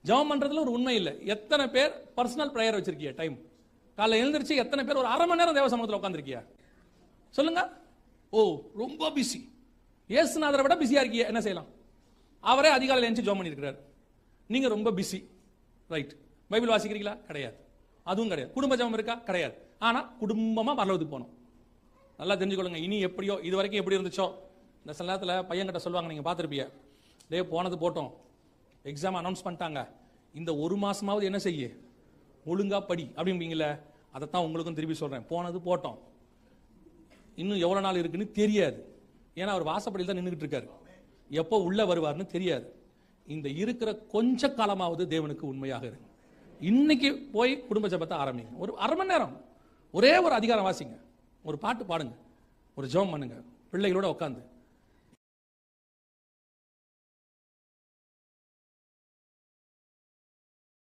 ஜெபம் பண்றதுல ஒரு உண்மை இல்லை. எத்தனை பேர் பர்சனல் பிரேயர் வச்சிருக்கிய டைம்? காலைல எழுந்திருச்சு எத்தனை பேர் ஒரு அரை மணி நேரம் தேவ சமூகத்தில் உட்காந்துருக்கியா? சொல்லுங்க. ஓ ரொம்ப பிஸி. இயேசுநாதரை விட பிஸியா இருக்கிய, என்ன செய்யலாம்? அவரே அதிகாலையில் எழுந்து ஜெபம் பண்ணியிருக்கிறார். நீங்க ரொம்ப பிஸி, ரைட். பைபிள் வாசிக்கிறீங்களா? கிடையாது. அதுவும் கிடையாது. குடும்ப ஜெபம் இருக்கா? கிடையாது. ஆனா குடும்பமா பரலோகத்துக்கு போகணும். நல்லா தெரிஞ்சுக்கொள்ளுங்க. இனி எப்படியோ இது வரைக்கும் எப்படி இருந்துச்சோ, இந்த சில நேரத்தில் பையன்கிட்ட சொல்லுவாங்க, நீங்க பார்த்துருப்பீங்க, டே போனது போட்டோம், எக்ஸாம் அனௌன்ஸ் பண்ணிட்டாங்க, இந்த ஒரு மாசமாவது என்ன செய்ய, ஒழுங்கா படி அப்படிம்பீங்கள. அதைத்தான் உங்களுக்கும் திருப்பி சொல்றேன். போனது போட்டோம், இன்னும் எவ்வளவு நாள் இருக்குன்னு தெரியாது. ஏன்னா அவர் வாசப்படியில் தான் நின்றுட்டு இருக்காரு. எப்போ உள்ள வருவார்னு தெரியாது. இந்த இருக்கிற கொஞ்ச காலமாவது தேவனுக்கு உண்மையாக இருக்கு. இன்னைக்கு போய் குடும்ப ஜெபத்தை ஆரம்பிங்க. ஒரு அரை மணி நேரம் ஒரே ஒரு அதிகாரம் வாசிங்க, ஒரு பாட்டு பாடுங்க, ஒரு ஜெபம் பண்ணுங்க, பிள்ளைகளோட உட்காந்து